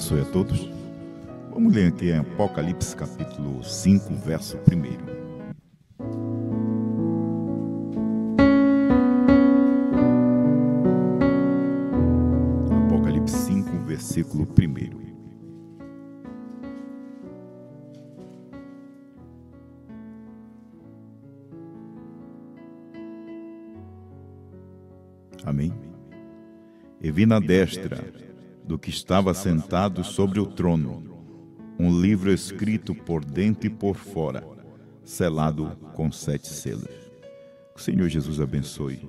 abençoe a todos. Vamos ler aqui em Apocalipse capítulo 5, verso 1. Apocalipse 5, versículo 1. Amém. E vi na destra do que estava sentado sobre o trono um livro escrito por dentro e por fora, selado com 7 selos. Que o Senhor Jesus abençoe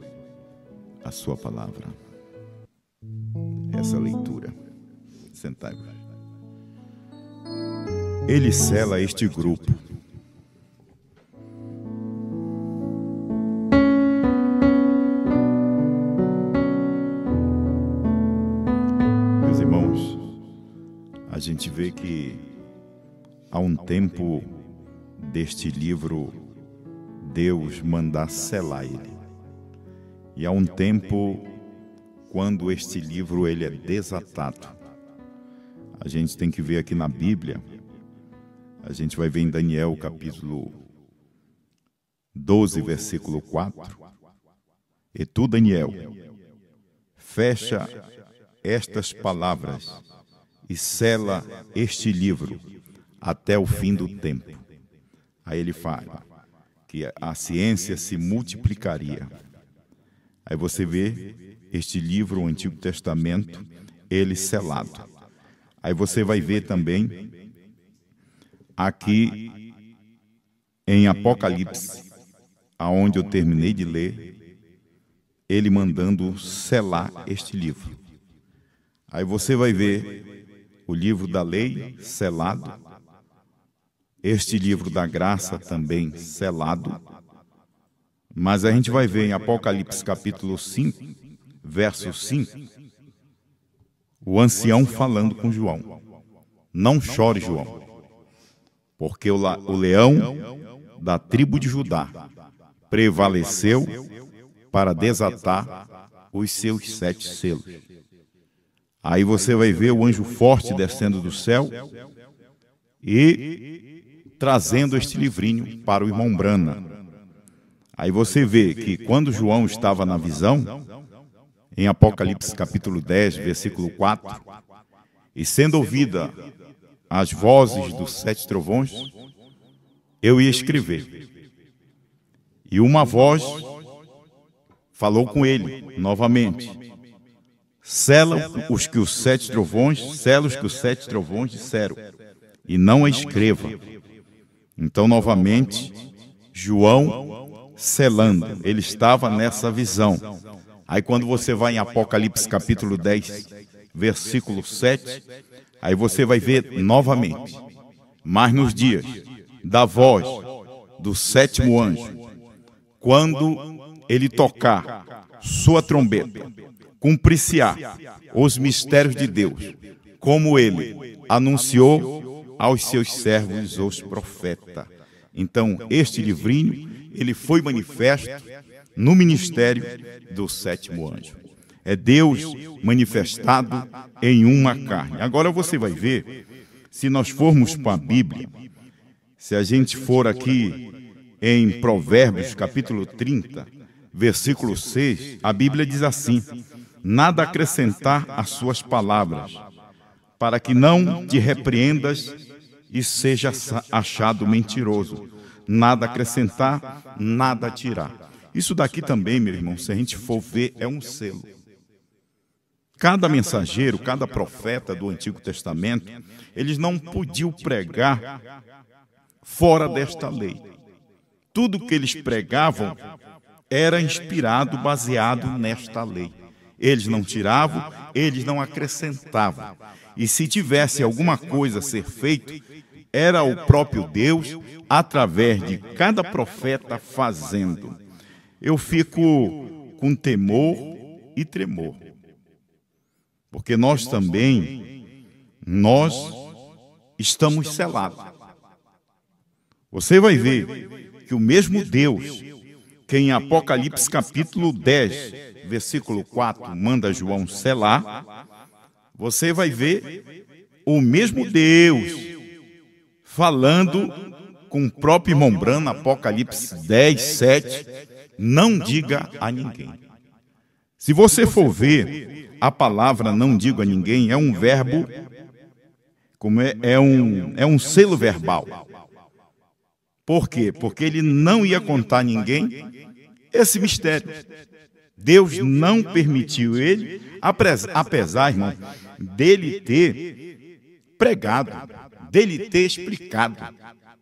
a sua palavra. Essa leitura. Sentai-vos. Ele sela este grupo. Meus irmãos, a gente vê que há um tempo deste livro Deus mandar selar ele. E há um tempo quando este livro ele é desatado. A gente tem que ver aqui na Bíblia, a gente vai ver em Daniel capítulo 12, versículo 4. E tu, Daniel, fecha estas palavras e sela este livro até o fim do tempo. Aí ele fala que a ciência se multiplicaria. Aí você vê este livro, o Antigo Testamento, ele selado. Aí você vai ver também aqui em Apocalipse, aonde eu terminei de ler, ele mandando selar este livro. Aí você vai ver o livro da lei selado, este livro da graça também selado, mas a gente vai ver em Apocalipse capítulo 5, verso 5, o ancião falando com João: não chore, João, porque o leão da tribo de Judá prevaleceu para desatar os seus 7 selos. Aí você vai ver o anjo forte descendo do céu e trazendo este livrinho para o irmão Brana. Aí você vê que quando João estava na visão, em Apocalipse capítulo 10, versículo 4, e sendo ouvida as vozes dos 7 trovões, eu ia escrever. E uma voz falou com ele novamente: sela os que os 7 trovões, sela os que os 7 trovões disseram, e não a escreva. Então, novamente, João selando, ele estava nessa visão. Aí quando você vai em Apocalipse capítulo 10, versículo 7, aí você vai ver novamente: mas nos dias da voz do 7º anjo, quando ele tocar sua trombeta, cumprir-se-á os mistérios de Deus, como ele anunciou aos seus servos, os profetas. Então, este livrinho, ele foi manifesto no ministério do 7º anjo. É Deus manifestado em uma carne. Agora você vai ver, se nós formos para a Bíblia, se a gente for aqui em Provérbios, capítulo 30, versículo 6, a Bíblia diz assim: nada acrescentar às suas palavras, para que não te repreendas e seja achado mentiroso. Nada acrescentar, nada tirar. Isso daqui também, meu irmão, se a gente for ver, é um selo. Cada mensageiro, cada profeta do Antigo Testamento, eles não podiam pregar fora desta lei. Tudo que eles pregavam era inspirado, baseado nesta lei. Eles não tiravam, eles não acrescentavam. E se tivesse alguma coisa a ser feita, era o próprio Deus, através de cada profeta, fazendo. Eu fico com temor e tremor, porque nós também, estamos selados. Você vai ver que o mesmo Deus, que em Apocalipse capítulo 10, versículo 4, manda João selar, você vai ver o mesmo Deus, falando com o próprio irmão Branham, Apocalipse 10, 7, não diga a ninguém. Se você for ver, a palavra não digo a ninguém é um verbo, é um selo verbal. Por quê? Porque ele não ia contar a ninguém esse mistério. Deus não permitiu ele, apesar, irmão, dele ter pregado, dele ter explicado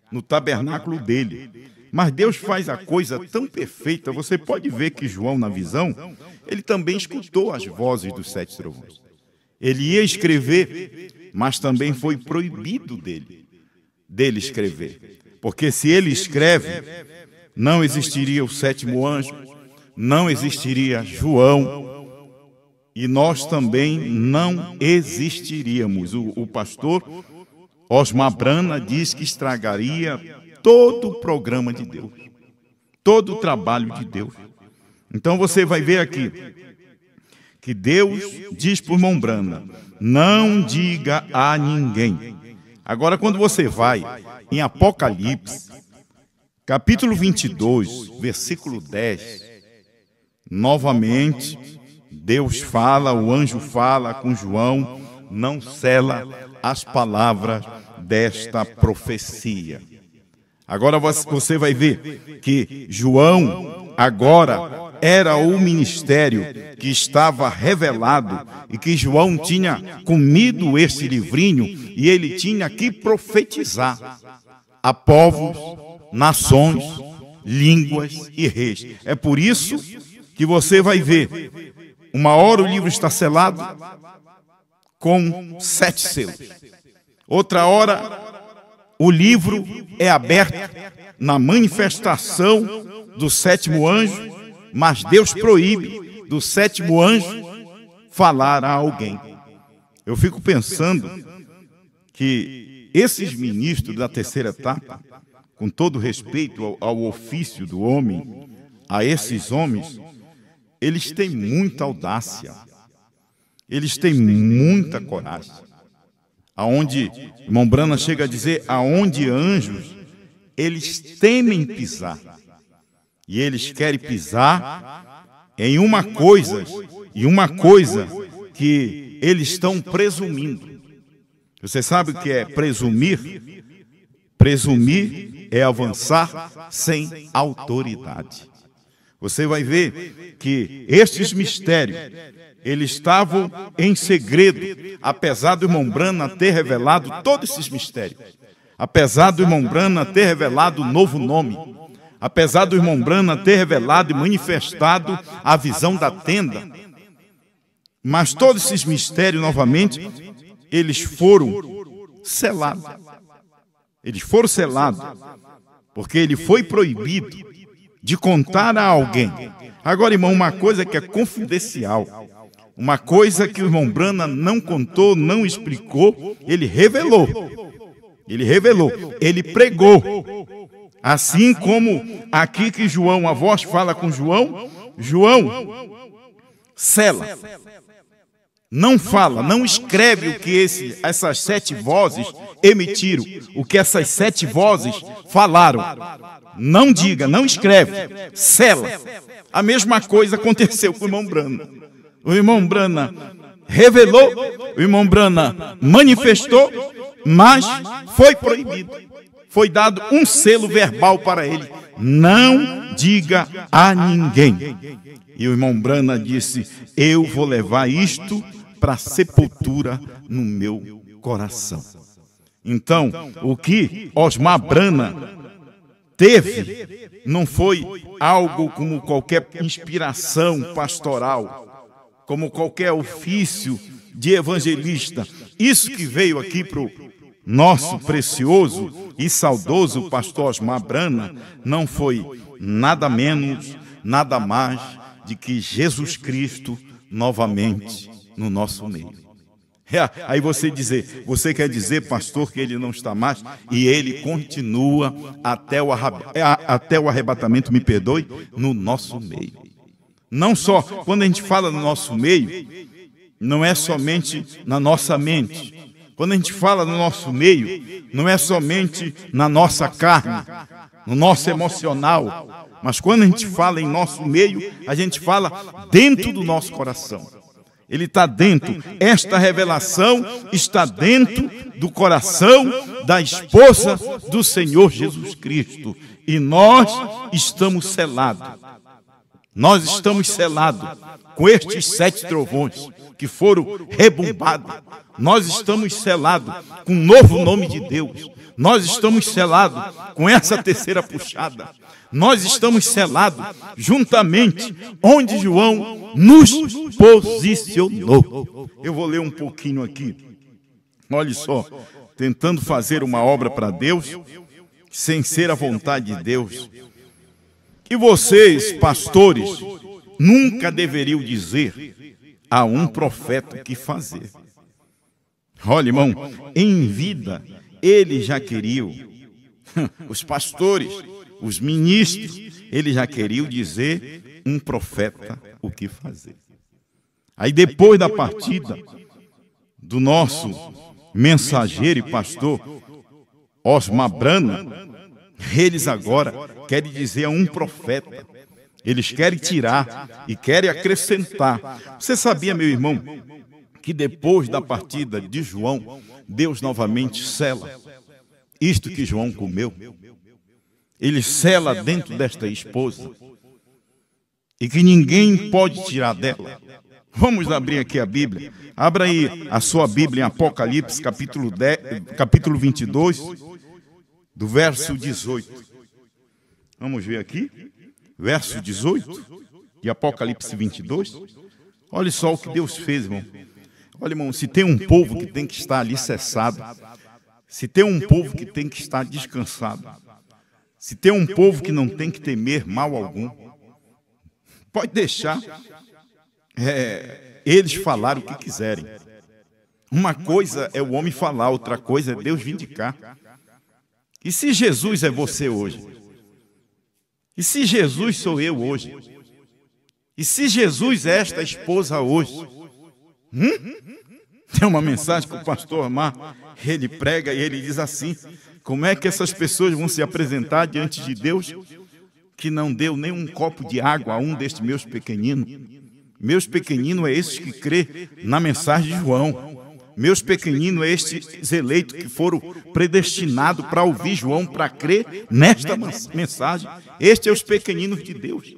no tabernáculo dele. Mas Deus faz a coisa tão perfeita. Você pode ver que João, na visão, ele também escutou as vozes dos 7 trovões. Ele ia escrever, mas também foi proibido dele escrever. Porque se ele escreve, não existiria o 7º anjo, não existiria João, e nós também não existiríamos. O pastor Osmar Branham diz que estragaria todo o programa de Deus, todo o trabalho de Deus. Então você vai ver aqui que Deus diz para o irmão Branham, não diga a ninguém. Agora, quando você vai em Apocalipse, capítulo 22, versículo 10, novamente, Deus fala, o anjo fala com João, não cela as palavras desta profecia. Agora você vai ver que João agora era o ministério que estava revelado e que João tinha comido esse livrinho e ele tinha que profetizar a povos, nações, línguas e reis. É por isso que você vai ver, uma hora o livro está selado com 7 selos. Outra hora o livro é aberto na manifestação do 7º anjo, mas Deus proíbe do 7º anjo falar a alguém. Eu fico pensando que esses ministros da terceira etapa, com todo respeito ao ofício do homem, a esses homens, eles têm muita audácia, eles têm muita coragem. Aonde, irmão Branham chega a dizer, aonde anjos, eles temem pisar. E eles querem pisar em uma coisa que eles estão presumindo. Você sabe o que é presumir? Presumir é avançar sem autoridade. Você vai ver que estes mistérios, eles estavam em segredo, apesar do irmão Branham ter revelado todos esses mistérios. Apesar do irmão Branham ter revelado o novo nome. Apesar do irmão Branham ter revelado e manifestado a visão da tenda. Mas todos esses mistérios, novamente, eles foram selados. Eles foram selados, porque ele foi proibido de contar a alguém. Agora, irmão, uma coisa que é confidencial, uma coisa que o irmão Branham não contou, não explicou, ele revelou. Ele revelou, ele pregou. Assim como aqui que João, a voz fala com João, João sela. Não fala, não escreve o que essas 7 vozes emitiram, o que essas 7 vozes falaram. Não diga, não escreve, sela. A mesma coisa aconteceu com o irmão Branham. O irmão Branham revelou, o irmão Branham manifestou, mas foi proibido. Foi dado um selo verbal para ele. Não diga a ninguém. E o irmão Branham disse, eu vou levar isto para a sepultura no meu coração. Então, o que Osmar Branham teve não foi algo como qualquer inspiração pastoral, como qualquer ofício de evangelista. Isso que veio aqui para o nosso precioso e saudoso pastor Osmar Branham não foi nada menos, nada mais de que Jesus Cristo novamente no nosso meio. Aí você quer dizer, pastor, que ele não está mais e ele continua até o arrebatamento, me perdoe, no nosso meio. Não só, quando a gente fala no nosso meio, não é somente na nossa mente, Quando a gente fala no nosso meio, não é somente na nossa carne, no nosso emocional, mas quando a gente fala em nosso meio, a gente fala dentro do nosso coração. Ele está dentro, esta revelação está dentro do coração da esposa do Senhor Jesus Cristo. E nós estamos selados. Nós estamos selados com estes 7 trovões que foram rebumbados. Nós estamos selados com o novo nome de Deus. Nós estamos selados com essa terceira puxada. Nós estamos selados juntamente onde João nos posicionou. Eu vou ler um pouquinho aqui. Olha só, tentando fazer uma obra para Deus, sem ser a vontade de Deus. E vocês, pastores, nunca deveriam dizer a um profeta o que fazer. Olha, irmão, em vida, eles já queriam, os pastores, os ministros, eles já queriam dizer um profeta o que fazer. Aí depois da partida do nosso mensageiro e pastor Osmar Brana, eles agora querem dizer a um profeta. Eles querem tirar e querem acrescentar. Você sabia, meu irmão, que depois da partida de João, Deus novamente sela isto que João comeu? Ele sela dentro desta esposa e que ninguém pode tirar dela. Vamos abrir aqui a Bíblia. Abra aí a sua Bíblia em Apocalipse, capítulo 22, do verso 18. Vamos ver aqui, verso 18 de Apocalipse 22. Olha só o que Deus fez, irmão. Olha, irmão, se tem um povo que tem que estar alicerçado, se tem um povo que tem que estar descansado, se tem um povo que não tem que temer mal algum, pode deixar eles falar o que quiserem. Uma coisa é o homem falar, outra coisa é Deus vindicar. E se Jesus é você hoje? E se Jesus sou eu hoje? E se Jesus é esta esposa hoje? Tem uma mensagem que o pastor Omar, ele prega e ele diz assim: como é que essas pessoas vão se apresentar diante de Deus que não deu nem um copo de água a um destes meus pequeninos? Meus pequeninos é esses que crê na mensagem de João. Meus pequeninos é estes eleitos que foram predestinados para ouvir João, para crer nesta mensagem. Estes são os pequeninos de Deus,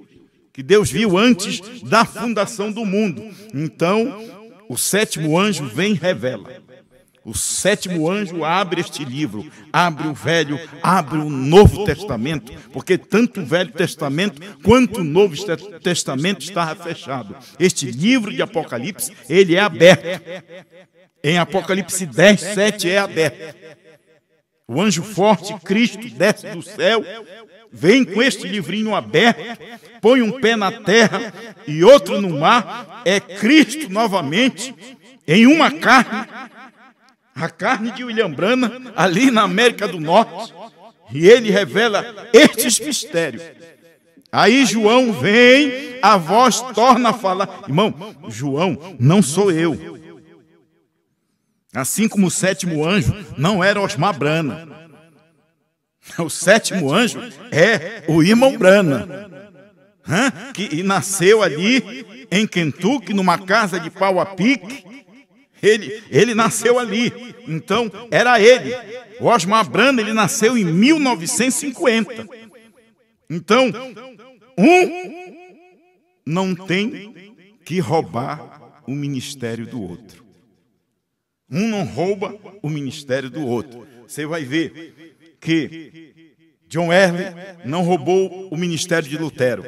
que Deus viu antes da fundação do mundo. Então, o 7º anjo vem e revela. O 7º anjo abre este livro, abre o Velho, abre o Novo Testamento, porque tanto o Velho Testamento quanto o Novo Testamento está fechado. Este livro de Apocalipse, ele é aberto. Em Apocalipse 10, 7 é aberto. O anjo forte, Cristo, desce do céu, vem com este livrinho aberto, põe um pé na terra e outro no mar, é Cristo novamente, em uma carne, a carne de William Branham, ali na América do Norte, e ele revela estes mistérios. Aí João vem, a voz torna a falar. Irmão, João não sou eu. Assim como o 7º anjo não era Osmar Brana. O 7º anjo é o irmão Brana, que nasceu ali em Kentucky, numa casa de pau a pique. Ele nasceu ali. Então, era ele. O Osmar Brana, ele nasceu em 1950. Então, não tem que roubar o ministério do outro. Não rouba o ministério do outro. Você vai ver que John Wesley não roubou o ministério de Lutero.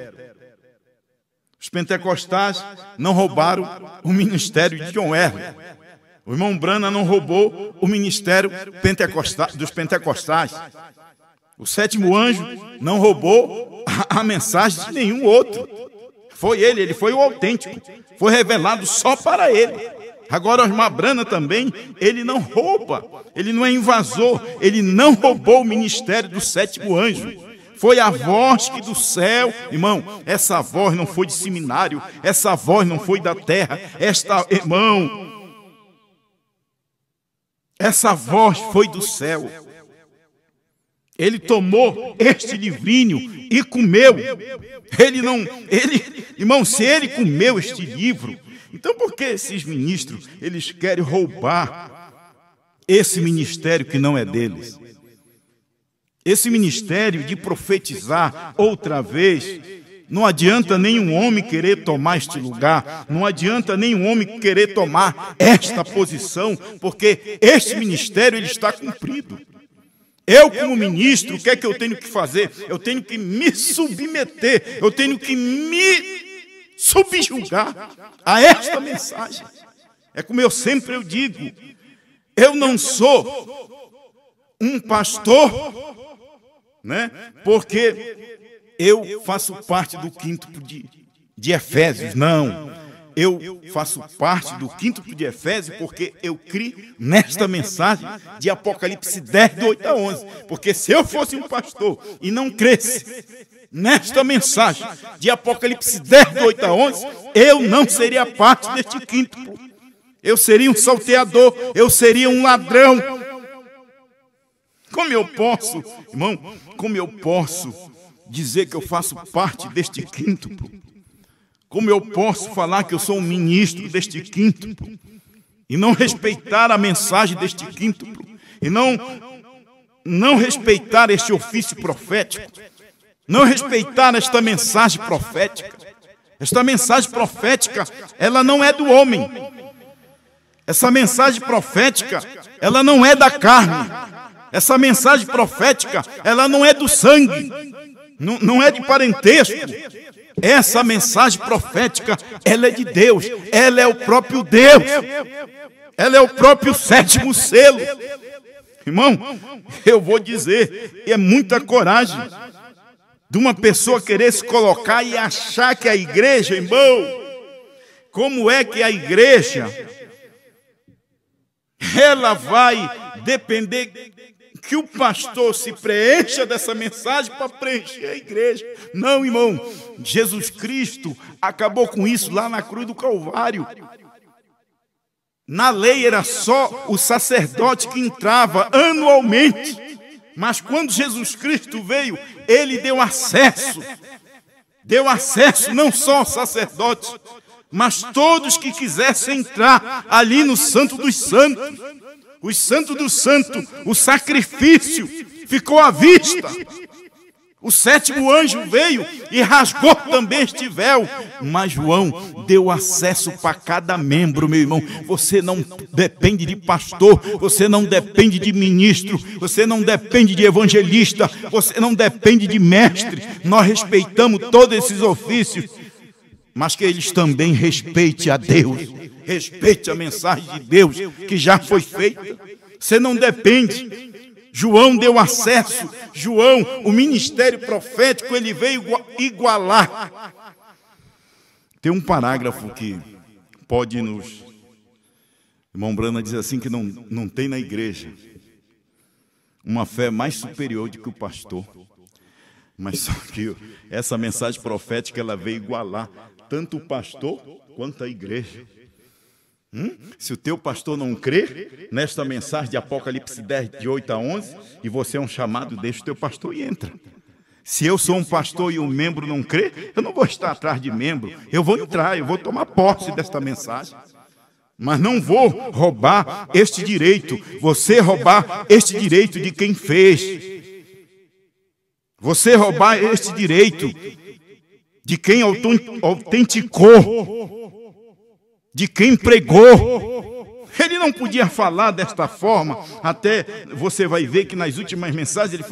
Os pentecostais não roubaram o ministério de John Wesley. O irmão Branham não roubou o ministério dos pentecostais. O 7º anjo não roubou a mensagem de nenhum outro. Foi ele foi o autêntico. Foi revelado só para ele. Agora, Osmar Branham também, ele não rouba. Ele não é invasor. Ele não roubou o ministério do 7º anjo. Foi a voz que do céu, irmão, essa voz não foi de seminário, essa voz não foi da terra, irmão, Essa voz foi do céu. Ele tomou este livrinho e comeu. Irmão, se ele comeu este livro, então por que esses ministros, eles querem roubar esse ministério que não é deles? Esse ministério de profetizar outra vez. Não adianta nenhum homem querer tomar este lugar, não adianta nenhum homem querer tomar esta posição, porque este ministério ele está cumprido. Eu, como ministro, o que é que eu tenho que fazer? Eu tenho que me submeter, eu tenho que me subjugar a esta mensagem. É como eu sempre digo, eu não sou um pastor, né? Porque eu faço parte do quíntuplo de Efésios. Não, eu faço parte do quíntuplo de Efésios porque eu criei nesta mensagem de Apocalipse 10, do 8 a 11. Porque se eu fosse um pastor e não cresce nesta mensagem de Apocalipse 10, do 8 a 11, eu não seria parte deste quíntuplo. Eu seria um salteador, eu seria um ladrão. Como eu posso, irmão, como eu posso dizer que eu faço parte deste quíntuplo? Como eu posso falar que eu sou um ministro deste quíntuplo e não respeitar a mensagem deste quíntuplo e não respeitar este ofício profético, não respeitar esta mensagem profética? Esta mensagem profética, ela não é do homem. Essa mensagem profética, ela não é da carne. Essa mensagem profética, ela não é do sangue. Não é de parentesco. Essa mensagem profética, ela é de Deus. Ela é o próprio Deus. Ela é o próprio sétimo selo. Irmão, eu vou dizer, é muita coragem de uma pessoa querer se colocar e achar que a igreja, irmão, como é que a igreja, ela vai depender que o pastor se preencha dessa mensagem para preencher a igreja? Não, irmão. Jesus Cristo acabou com isso lá na cruz do Calvário. Na lei era só o sacerdote que entrava anualmente. Mas quando Jesus Cristo veio, ele deu acesso. Deu acesso não só ao sacerdote, mas todos que quisessem entrar ali no Santo dos Santos. Os santos do santo, o sacrifício ficou à vista. O sétimo anjo veio e rasgou também este véu. Mas João deu acesso para cada membro, meu irmão. Você não depende de pastor, você não depende de ministro, você não depende de evangelista, você não depende de mestre. Nós respeitamos todos esses ofícios, mas que eles também respeitem a Deus. Respeite a mensagem de Deus que já foi feita. Você não depende. João deu acesso. João, o ministério profético, ele veio igualar. Tem um parágrafo que pode nos... Irmão Brana diz assim que não tem na igreja uma fé mais superior do que o pastor. Mas só que essa mensagem profética, ela veio igualar tanto o pastor quanto a igreja. Se o teu pastor não crê nesta mensagem de Apocalipse 10, de 8 a 11, e você é um chamado, deixa o teu pastor e entra. Se eu sou um pastor e um membro não crê, eu não vou estar atrás de membro. Eu vou entrar, eu vou tomar posse desta mensagem. Mas não vou roubar este direito. Você roubar este direito de quem fez. Você roubar este direito de quem autenticou, de quem pregou. Ele não podia falar desta forma. Até você vai ver que nas últimas mensagens ele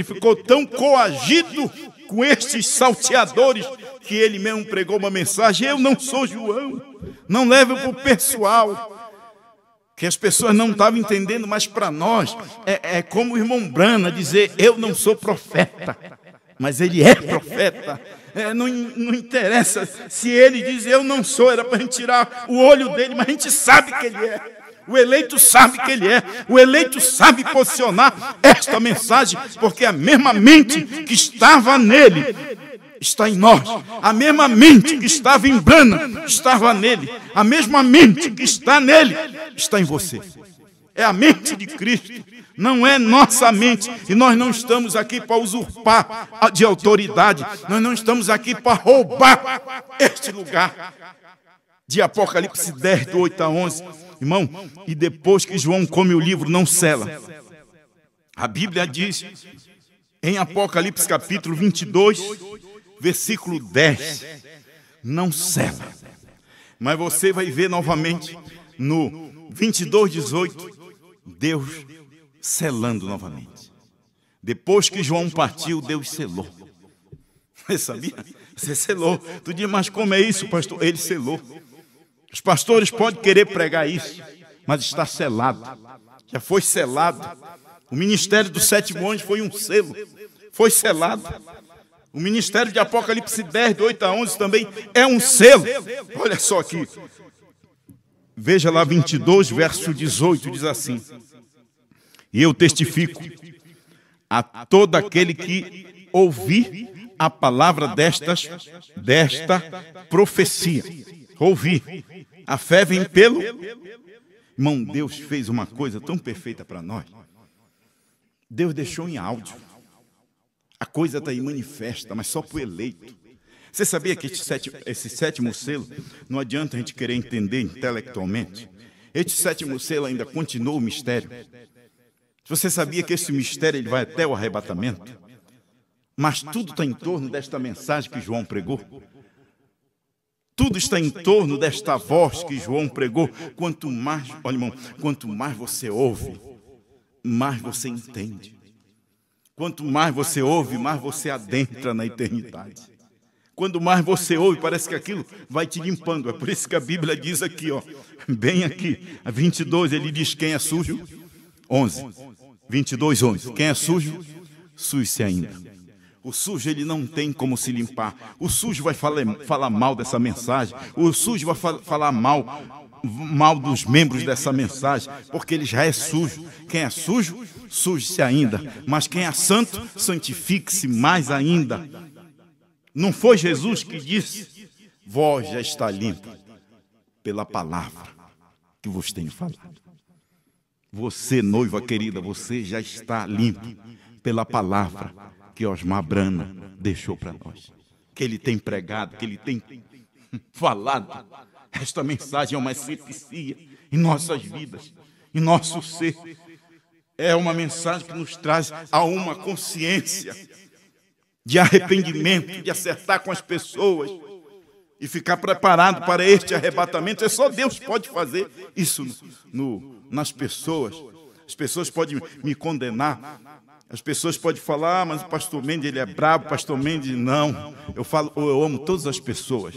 ficou tão coagido com estes salteadores que ele mesmo pregou uma mensagem: eu não sou João. Não leve para o pessoal, que as pessoas não estavam entendendo, mas para nós é como o irmão Brana dizer: eu não sou profeta, mas ele é profeta. Não interessa se ele diz eu não sou, era para a gente tirar o olho dele, mas a gente sabe que ele é. O eleito sabe que ele é. O eleito sabe posicionar esta mensagem, porque a mesma mente que estava nele está em nós. A mesma mente que estava em Brana estava nele. A mesma mente que está nele está em você. É a mente de Cristo, não é nossa mente. E nós não estamos aqui para usurpar de autoridade. Nós não estamos aqui para roubar este lugar. De Apocalipse 10, do 8 a 11. Irmão, e depois que João come o livro, não sela. A Bíblia diz, em Apocalipse capítulo 22, versículo 10, não sela. Mas você vai ver novamente no 22, 18, Deus selando novamente. Depois que João partiu, Deus selou. Você sabia? Você selou. Tu diz, mas como é isso, pastor? Ele selou. Os pastores podem querer pregar isso, mas está selado. Já foi selado. O ministério do sétimo anjo foi um selo. Foi selado. O ministério de Apocalipse 10, de 8 a 11 também é um selo. Olha só aqui. Veja lá 22, verso 18, diz assim: e eu testifico a todo aquele que ouvir a palavra desta profecia. Ouvir. A fé vem pelo... Irmão, Deus fez uma coisa tão perfeita para nós. Deus deixou em áudio. A coisa está aí manifesta, mas só para o eleito. Você sabia que esse sétimo selo, não adianta a gente querer entender intelectualmente. Este sétimo selo ainda continua o mistério. Você sabia que esse mistério ele vai até o arrebatamento? Mas tudo está em torno desta mensagem que João pregou. Tudo está em torno desta voz que João pregou. Quanto mais, olha, irmão, quanto mais você ouve, mais você entende. Quanto mais você ouve, mais você adentra na eternidade. Quanto mais você ouve, parece que aquilo vai te limpando. É por isso que a Bíblia diz aqui, ó, bem aqui, a 22, ele diz: quem é sujo? 11. 22, 11. Quem é sujo? Suje-se ainda. O sujo, ele não tem como se limpar. O sujo vai falar mal dessa mensagem. O sujo vai falar mal dos membros dessa mensagem, porque ele já é sujo. Quem é sujo, suje-se ainda. Mas quem é santo, santifique-se mais ainda. Não foi Jesus que disse: vós já está limpo pela palavra que vos tenho falado. Você, noiva querida, você já está limpo pela palavra que Osmar Brana deixou para nós, que ele tem pregado, que ele tem falado. Esta mensagem é uma asepsia em nossas vidas, em nosso ser. É uma mensagem que nos traz a uma consciência de arrependimento, de acertar com as pessoas e ficar preparado para este arrebatamento. É só Deus que pode fazer isso nas pessoas. As pessoas podem me condenar. As pessoas podem falar: mas o pastor Mendes, ele é brabo, o pastor Mendes, não. Eu amo todas as pessoas.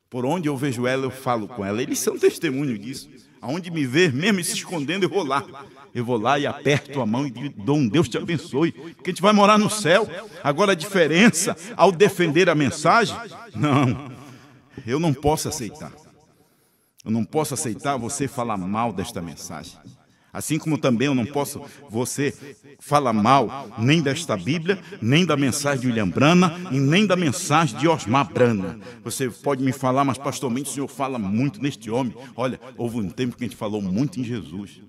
Por onde eu vejo ela, eu falo com ela. Eles são testemunho disso. Aonde me ver, mesmo se escondendo, eu vou lá. Eu vou lá e aperto a mão e dou um Deus te abençoe. Porque a gente vai morar no céu. Agora a diferença, ao defender a mensagem, não, eu não posso aceitar. Eu não posso aceitar você falar mal desta mensagem. Assim como também eu não posso você falar mal nem desta Bíblia, nem da mensagem de William Brana, e nem da mensagem de Osmar Brana. Você pode me falar: mas pastor Mendes, o senhor fala muito neste homem. Olha, houve um tempo que a gente falou muito em Jesus.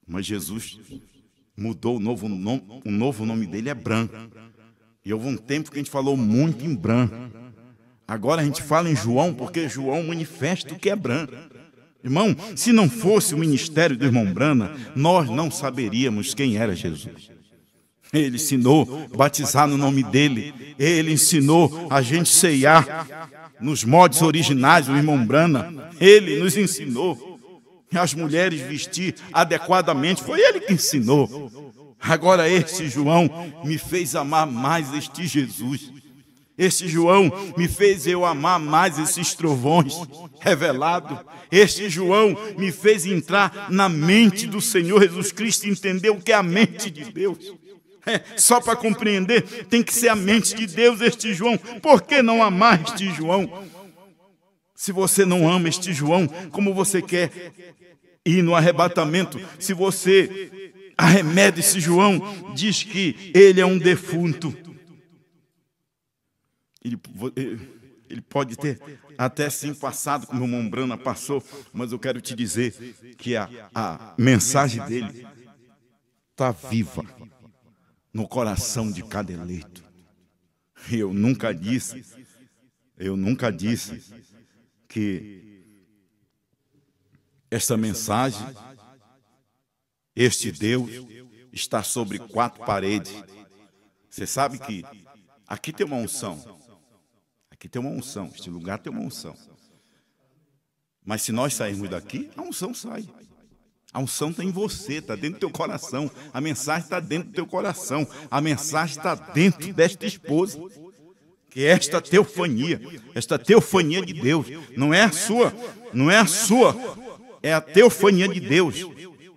Mas Jesus mudou, o novo nome dele é Bran. E houve um tempo que a gente falou muito em Bran. Agora a gente fala em João, porque João manifesta o que é Bran. Irmão, se não fosse o ministério do irmão Brana, nós não saberíamos quem era Jesus. Ele ensinou a batizar no nome dele. Ele ensinou a gente ceiar nos modos originais do irmão Brana. Ele nos ensinou as mulheres vestir adequadamente. Foi ele que ensinou. Agora este João me fez amar mais este Jesus. Este João me fez eu amar mais esses trovões revelados. Este João me fez entrar na mente do Senhor Jesus Cristo e entender o que é a mente de Deus. Só para compreender, tem que ser a mente de Deus este João. Por que não amar este João? Se você não ama este João, como você quer ir no arrebatamento? Se você arremeda esse João, diz que ele é um defunto. Ele pode ter até sim passado como o irmão Brana passou, mas eu quero te dizer que a mensagem dele está viva no coração de cada eleito. Eu nunca disse que esta mensagem, este Deus, está sobre 4 paredes. Você sabe que aqui tem uma unção. Aqui tem uma unção. Este lugar tem uma unção. Mas se nós sairmos daqui, a unção sai. A unção está em você, está dentro do teu coração. A mensagem está dentro do teu coração. A mensagem está dentro desta esposa. Que é esta teofania de Deus. Não é a sua, é a teofania de Deus.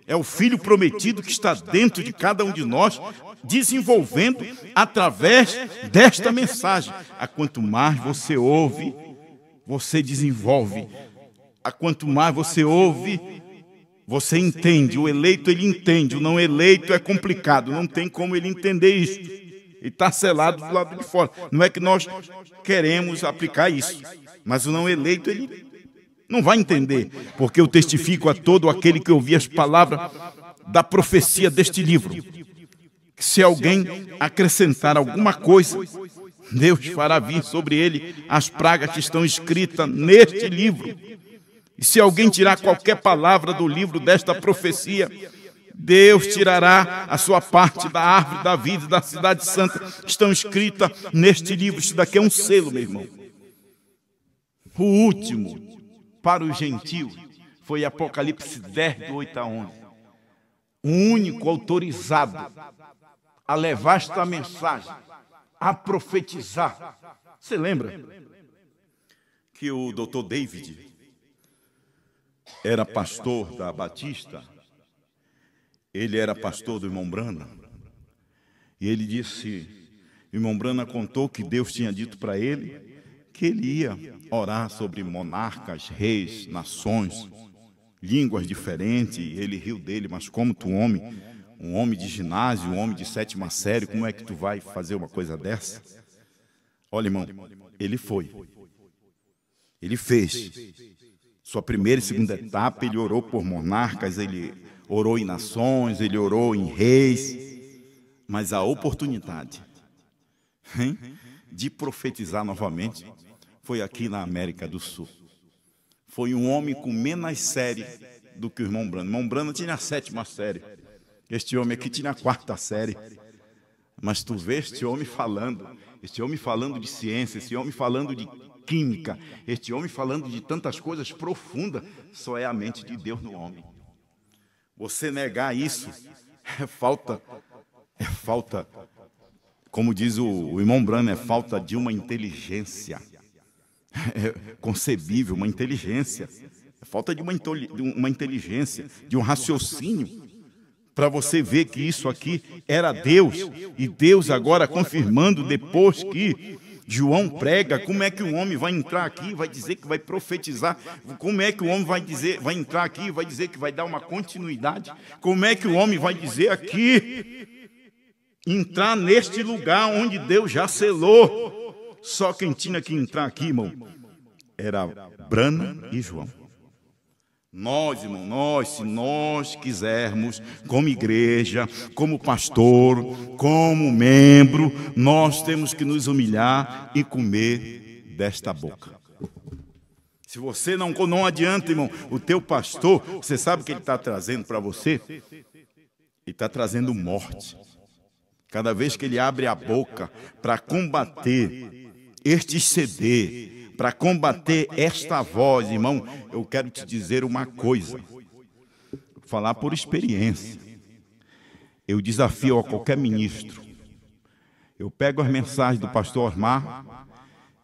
É o Filho prometido que está dentro de cada um de nós, desenvolvendo através desta mensagem. A quanto mais você ouve, você desenvolve. A quanto mais você ouve, você entende. O eleito, ele entende. O não eleito é complicado. Não tem como ele entender isso. Ele está selado do lado de fora. Não é que nós queremos aplicar isso. Mas o não eleito, ele não vai entender. Porque eu testifico a todo aquele que ouvir as palavras da profecia deste livro. Que se alguém acrescentar alguma coisa, Deus fará vir sobre ele as pragas que estão escritas neste livro. E se alguém tirar qualquer palavra do livro desta profecia, Deus tirará a sua parte da árvore da vida e da cidade santa que estão escritas neste livro. Isso daqui é um selo, meu irmão. O último para os gentios foi Apocalipse 10, do 8 a 11. O único autorizado a levar esta mensagem, a profetizar. Você lembra que o Dr. David era pastor da Batista? Ele era pastor do irmão Brana. E ele disse, o irmão Brana contou que Deus tinha dito para ele que ele ia orar sobre monarcas, reis, nações, línguas diferentes. Ele riu dele, mas como tu homem, um homem de ginásio, um homem de 7ª série, como é que tu vai fazer uma coisa dessa? Olha, irmão, ele foi. Ele fez. Sua primeira e segunda etapa, ele orou por monarcas, ele orou em nações, ele orou em reis, mas a oportunidade de profetizar novamente foi aqui na América do Sul. Foi um homem com menos série do que o irmão Brana. O irmão Brana tinha a 7ª série. Este homem aqui tinha a 4ª série. Mas tu vê este homem falando de ciência, este homem falando de química, este homem falando de tantas coisas profundas, só é a mente de Deus no homem. Você negar isso é falta, como diz o irmão Brana, é falta de uma inteligência concebível, uma inteligência. É falta de uma inteligência, de um raciocínio, para você ver que isso aqui era Deus, e Deus agora confirmando depois que João prega, como é que o homem vai entrar aqui e vai dizer que vai profetizar? Como é que o homem vai entrar aqui e vai dizer que vai dar uma continuidade? Como é que o homem vai dizer aqui, entrar neste lugar onde Deus já selou? Só quem tinha que entrar aqui, irmão, era Brana e João. Nós, irmão, se nós quisermos, como igreja, como pastor, como membro, nós temos que nos humilhar e comer desta boca. Se você não adianta, irmão, o teu pastor, você sabe o que ele está trazendo para você? Ele está trazendo morte. Cada vez que ele abre a boca para combater este exceder, para combater esta voz, irmão, eu quero te dizer uma coisa, falar por experiência. Eu desafio a qualquer ministro. Eu pego as mensagens do pastor Osmar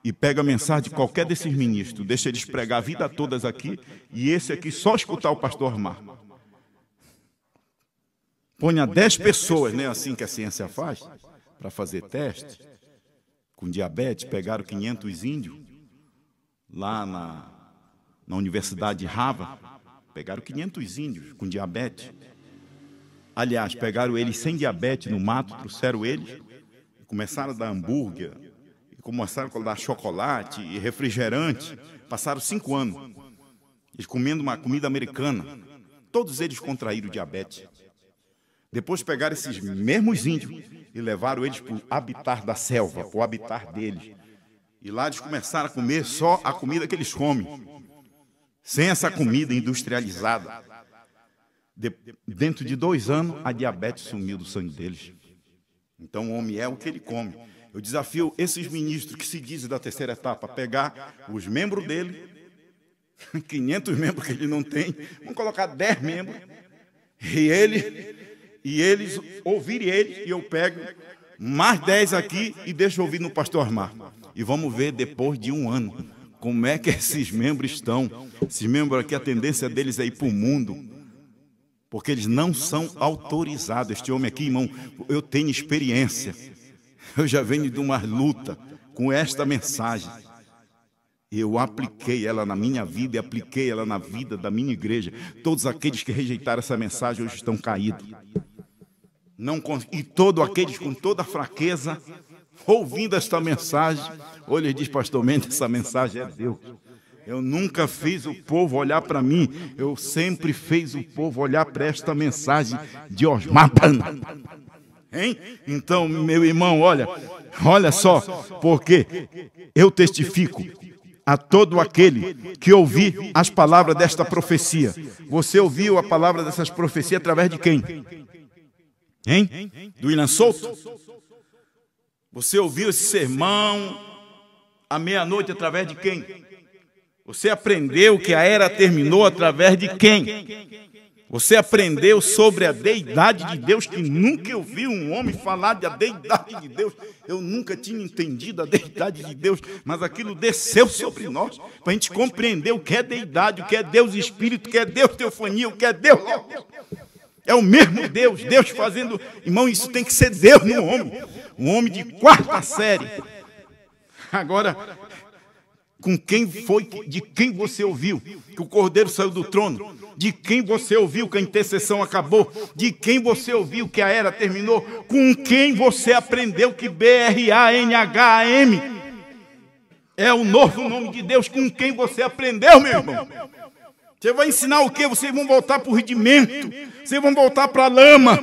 e pego a mensagem de qualquer desses ministros, deixa eles pregar a vida todas aqui, e esse aqui só escutar o pastor Osmar. Ponha 10 pessoas, né, assim que a ciência faz, para fazer teste, com diabetes, pegaram 500 índios, lá na Universidade de Harvard, pegaram 500 índios com diabetes. Aliás, pegaram eles sem diabetes no mato, trouxeram eles, começaram a dar hambúrguer, começaram a dar chocolate e refrigerante. Passaram 5 anos, eles comendo uma comida americana. Todos eles contraíram diabetes. Depois pegaram esses mesmos índios e levaram eles para o habitat da selva, para o habitat deles. E lá eles começaram a comer só a comida que eles comem, sem essa comida industrializada. Dentro de 2 anos, a diabetes sumiu do sangue deles. Então, o homem é o que ele come. Eu desafio esses ministros que se dizem da terceira etapa, a pegar os membros dele, 500 membros que ele não tem, vamos colocar 10 membros, e eles ouvirem ele, e eu pego mais 10 aqui e deixo ouvir no pastor Armar. E vamos ver depois de 1 ano como é que esses membros estão. Esses membros aqui, a tendência deles é ir para o mundo, porque eles não são autorizados. Este homem aqui, irmão, eu tenho experiência. Eu já venho de uma luta com esta mensagem. Eu apliquei ela na minha vida e apliquei ela na vida da minha igreja. Todos aqueles que rejeitaram essa mensagem hoje estão caídos. E todos aqueles com toda a fraqueza, ouvindo esta mensagem, olha, ele diz, pastor Mendes, essa mensagem é Deus. Eu nunca fiz o povo olhar para mim, eu sempre fiz o povo olhar para esta mensagem de Osmar Banda. Hein? Então, meu irmão, olha só, porque eu testifico a todo aquele que ouvir as palavras desta profecia. Você ouviu a palavra dessas profecias através de quem? Hein? Do William Souto? Você ouviu esse sermão à meia-noite através de quem? Você aprendeu que a era terminou através de quem? Você aprendeu sobre a deidade de Deus, que nunca ouvi um homem falar da deidade de Deus. Eu nunca tinha entendido a deidade de Deus, mas aquilo desceu sobre nós, para a gente compreender o que é deidade, o que é Deus Espírito, o que é Deus Teofania, o que é Deus. É o mesmo Deus, Deus fazendo... Irmão, isso tem que ser Deus no homem. Um homem de 4ª série. Agora... Com quem foi, de quem você ouviu que o Cordeiro saiu do trono? De quem você ouviu que a intercessão acabou? De quem você ouviu que a era terminou? Com quem você aprendeu que BRANHAM é o novo nome de Deus? Com quem você aprendeu, meu irmão? Você vai ensinar o quê? Vocês vão voltar para o rudimento, vocês vão voltar para a lama,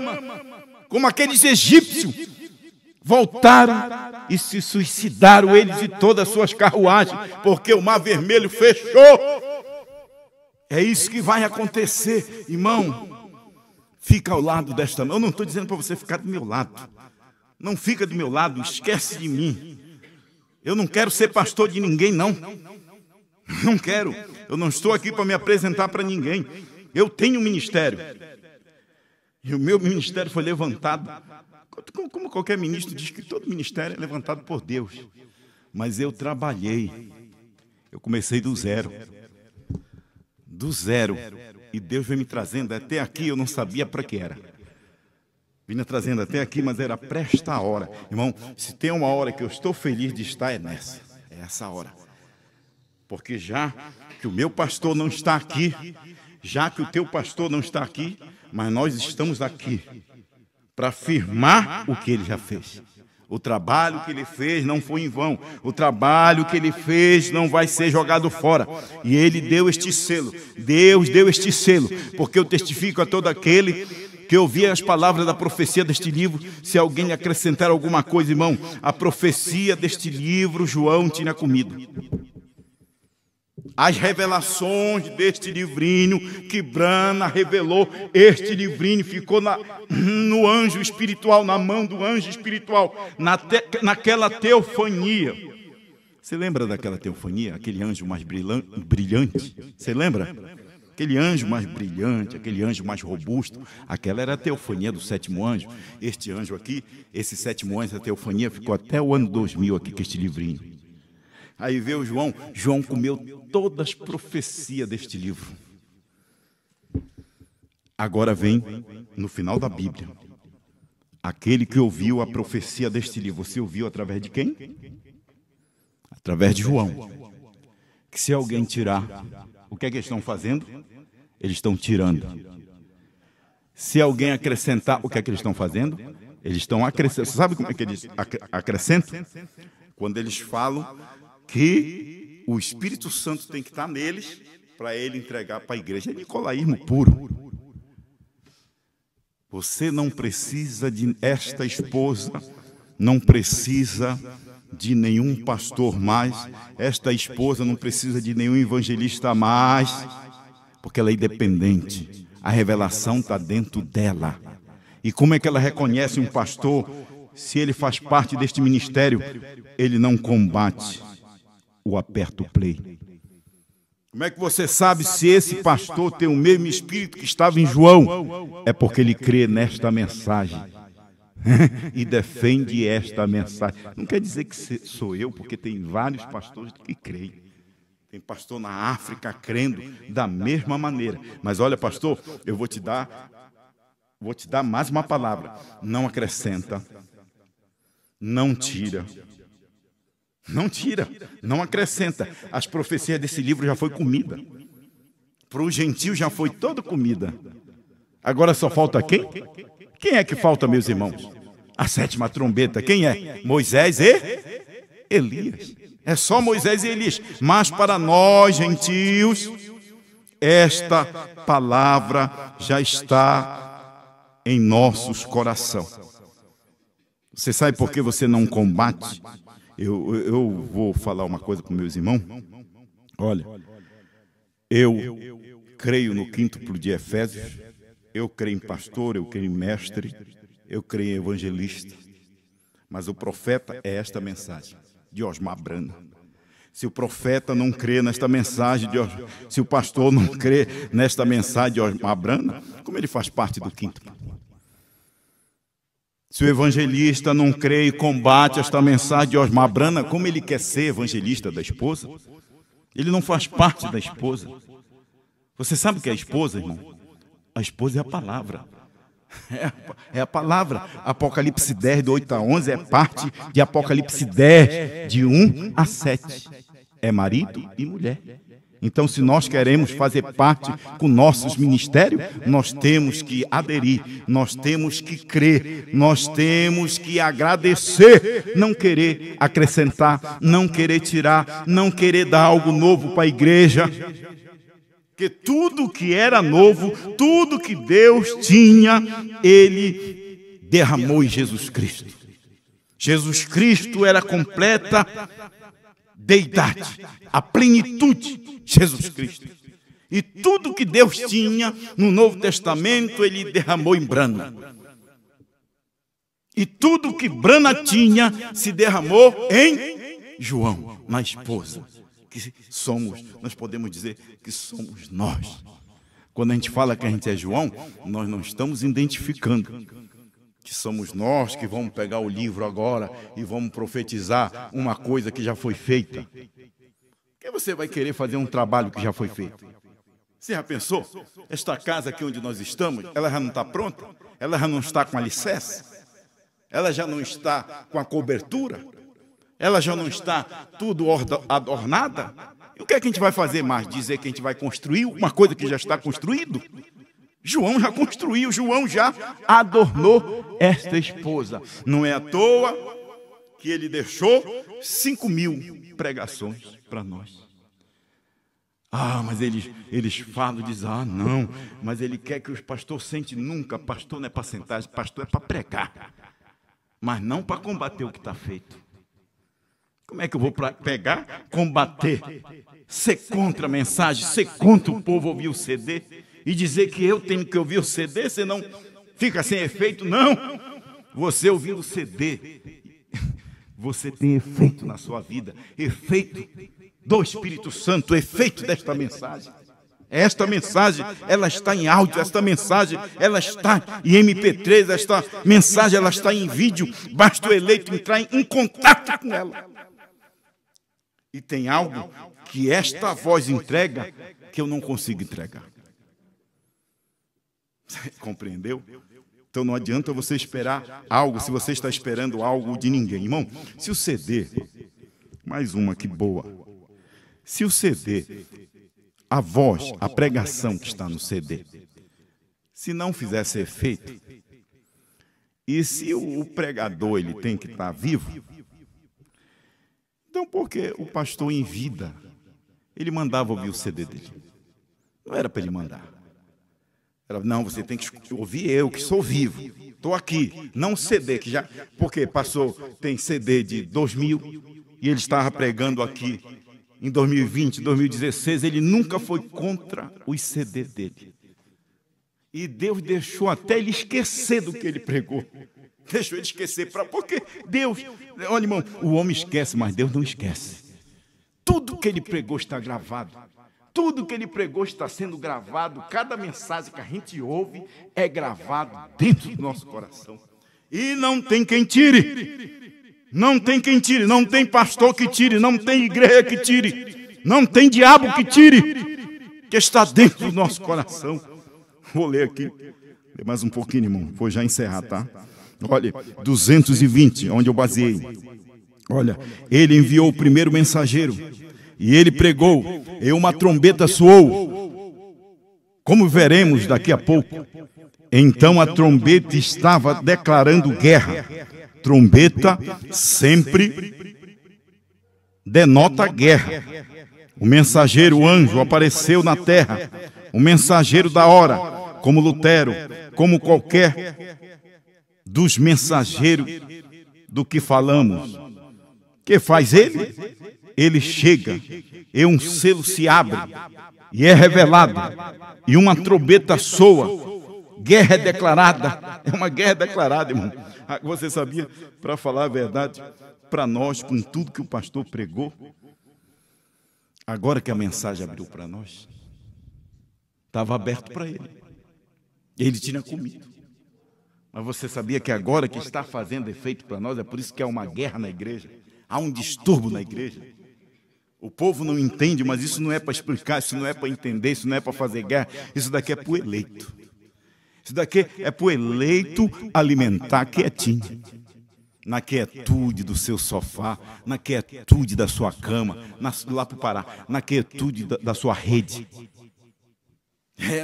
como aqueles egípcios. Voltaram e se suicidaram, eles e todas as suas carruagens, porque o Mar Vermelho fechou. É isso que vai acontecer, irmão. Fica ao lado desta... Eu não estou dizendo para você ficar do meu lado. Não fica do meu lado, esquece de mim. Eu não quero ser pastor de ninguém, não. Não quero. Eu não estou aqui para me apresentar para ninguém. Eu tenho um ministério. E o meu ministério foi levantado... Como qualquer ministro diz que todo ministério é levantado por Deus. Mas eu trabalhei. Eu comecei do zero. Do zero. E Deus veio me trazendo até aqui, eu não sabia para que era. Vinha trazendo até aqui, mas era para esta hora. Irmão, se tem uma hora que eu estou feliz de estar, é nessa. É essa hora. Porque já que o meu pastor não está aqui, já que o teu pastor não está aqui, mas nós estamos aqui para afirmar o que ele já fez. O trabalho que ele fez não foi em vão. O trabalho que ele fez não vai ser jogado fora. E ele deu este selo. Deus deu este selo. Porque eu testifico a todo aquele que ouvir as palavras da profecia deste livro. Se alguém acrescentar alguma coisa, irmão, a profecia deste livro, João tinha comido. As revelações deste livrinho que Brana revelou, este livrinho ficou no anjo espiritual, na mão do anjo espiritual, naquela teofania. Você lembra daquela teofania? Aquele anjo mais brilhante? Você lembra? Aquele anjo mais brilhante, aquele anjo mais robusto. Aquela era a teofania do 7º anjo. Este anjo aqui, esse 7º anjo, a teofania, ficou até o ano 2000 aqui com este livrinho. Aí veio João, João comeu todas as profecias deste livro. Agora vem, no final da Bíblia, aquele que ouviu a profecia deste livro. Você ouviu através de quem? Através de João. Que se alguém tirar, o que é que eles estão fazendo? Eles estão tirando. Se alguém acrescentar, o que é que eles estão fazendo? Eles estão acrescentando. Você sabe como é que eles acrescentam? quando eles falam que o Espírito Santo tem que estar neles para ele entregar para a igreja. É nicolaísmo puro. Você não precisa de esta esposa, não precisa de nenhum pastor mais, esta esposa não precisa de nenhum evangelista mais, porque ela é independente. A revelação está dentro dela. E como é que ela reconhece um pastor se ele faz parte deste ministério? Ele não combate o aperto play. Como é que você sabe se esse pastor tem o mesmo espírito que estava em João? É porque ele crê nesta mensagem e defende esta mensagem. Não quer dizer que sou eu, porque tem vários pastores que creem. Tem pastor na África crendo da mesma maneira. Mas olha, pastor, eu vou te dar mais uma palavra. Não acrescenta, não tira. Não tira, não acrescenta. As profecias desse livro já foi comida. Para o gentio já foi toda comida. Agora só falta quem? Quem é que falta, meus irmãos? A 7ª trombeta. Quem é? Moisés e Elias. É só Moisés e Elias. Mas para nós, gentios, esta palavra já está em nossos corações. Você sabe por que você não combate? Eu vou falar uma coisa para meus irmãos. Olha, eu creio no quíntuplo de Efésios, eu creio em pastor, eu creio em mestre, eu creio em evangelista. Mas o profeta é esta mensagem de Osmar Brana. Se o profeta não crê nesta mensagem, se o pastor não crê nesta mensagem de Osmar Brana, como ele faz parte do quíntuplo? Se o evangelista não crê e combate esta mensagem de Osmar Brana, como ele quer ser evangelista da esposa? Ele não faz parte da esposa. Você sabe o que é a esposa, irmão? A esposa é a palavra. É a palavra. Apocalipse 10, do 8 a 11, é parte de Apocalipse 10, de 1 a 7. É marido e mulher. Então, se nós queremos fazer parte com nossos ministérios, nós temos que aderir, nós temos que crer, nós temos que agradecer, não querer acrescentar, não querer tirar, não querer dar algo novo para a igreja. Porque tudo que era novo, tudo que Deus tinha, Ele derramou em Jesus Cristo. Jesus Cristo era completa deidade, a plenitude. Jesus Cristo. E tudo que Deus tinha no Novo Testamento, Ele derramou em Brana. E tudo que Brana tinha se derramou em João, na esposa. Que somos, nós podemos dizer que somos nós. Quando a gente fala que a gente é João, nós não estamos identificando que somos nós que vamos pegar o livro agora e vamos profetizar uma coisa que já foi feita. Por que você vai querer fazer um trabalho que já foi feito? Você já pensou? Esta casa aqui onde nós estamos, ela já não está pronta? Ela já não está com alicerce? Ela já não está com a cobertura? Ela já não está tudo adornada? E o que é que a gente vai fazer mais? Dizer que a gente vai construir uma coisa que já está construído? João já construiu, João já adornou esta esposa. Não é à toa que ele deixou 5.000 pregações para nós. Mas eles falam, dizem, não, mas ele quer que os pastores sentem nunca. Pastor não é para sentar, pastor é para pregar, mas não para combater o que está feito. Como é que eu vou pegar, combater, ser contra a mensagem, ser contra o povo ouvir o CD e dizer que eu tenho que ouvir o CD, senão fica sem efeito? Não, você ouvindo o CD, você tem efeito na sua vida, efeito do Espírito Santo, efeito desta mensagem. Esta mensagem, ela está em áudio, esta mensagem, ela está em MP3, esta mensagem, ela está em vídeo. Basta o eleito entrar em contato com ela. E tem algo que esta voz entrega que eu não consigo entregar. Compreendeu? Então não adianta você esperar algo, se você está esperando algo de ninguém. Irmão, se o CD, mais uma que boa, se o CD, a voz, a pregação que está no CD, se não fizesse efeito, e se o pregador ele tem que estar vivo, Então, porque o pastor em vida, ele mandava ouvir o CD dele. Não era para ele mandar. Era, não, você tem que ouvir eu, que sou vivo. Estou aqui, não CD, que já... Porque passou, tem CD de 2000, e ele estava pregando aqui em 2020, 2016, ele nunca foi contra os CD dele. E Deus deixou até ele esquecer do que ele pregou. Deixou ele esquecer. Porque Deus... Olha, irmão, o homem esquece, mas Deus não esquece. Tudo que ele pregou está gravado. Tudo que ele pregou está sendo gravado. Cada mensagem que a gente ouve é gravado dentro do nosso coração. E não tem quem tire. Não tem quem tire. Não tem pastor que tire. Não tem igreja que tire. Não tem diabo que tire. Que está dentro do nosso coração. Vou ler aqui. Ler mais um pouquinho, irmão. Vou já encerrar, tá? Olha, 220, onde eu baseei. Olha, ele enviou o primeiro mensageiro. E ele pregou, e uma trombeta soou. Como veremos daqui a pouco. Então a trombeta estava declarando guerra. Trombeta sempre denota guerra. O mensageiro, o anjo, apareceu na terra. O mensageiro da hora, como Lutero, como qualquer dos mensageiros do que falamos. Que faz ele? Ele chega, e um selo se abre, e é revelado, e uma trombeta soa, guerra é declarada. É uma guerra declarada, irmão. Você sabia, para falar a verdade, para nós, com tudo que o pastor pregou, agora que a mensagem abriu para nós, estava aberto para ele. Ele tinha comido. Mas você sabia que agora que está fazendo efeito para nós, é por isso que há uma guerra na igreja, há um distúrbio na igreja. O povo não entende, mas isso não é para explicar, isso não é para entender, isso não é para fazer guerra, isso daqui é para o eleito. Isso daqui é para o eleito alimentar quietinho, na quietude do seu sofá, na quietude da sua cama, lá para o Pará, na quietude da sua rede.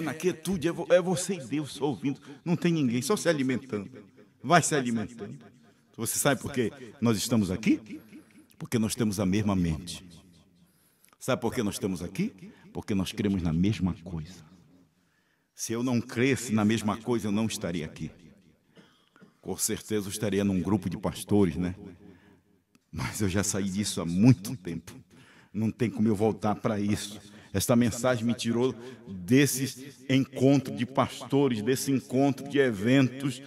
Na quietude, é você e Deus só ouvindo, não tem ninguém, só se alimentando, vai se alimentando. Você sabe por que nós estamos aqui? Porque nós temos a mesma mente. Sabe por que nós estamos aqui? Porque nós cremos na mesma coisa. Se eu não cresce na mesma coisa, eu não estaria aqui. Com certeza eu estaria num grupo de pastores, né? Mas eu já saí disso há muito tempo. Não tem como eu voltar para isso. Esta mensagem me tirou desse encontro de pastores, desse encontro de eventos,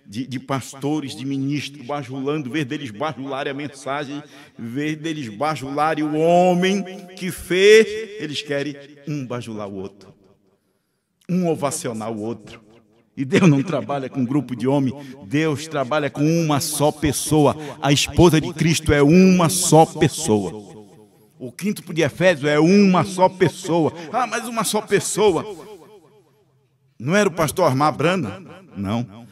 de pastores, de ministros, bajulando, em vez deles bajularem a mensagem, em vez deles bajularem o homem que fez, eles querem um bajular o outro, um ovacionar o outro. E Deus não trabalha com um grupo de homens, Deus trabalha com uma só pessoa. A esposa de Cristo é uma só pessoa. O quinto de Efésios é uma só pessoa. Ah, mas uma só pessoa. Não era o pastor Armar Branda? Não.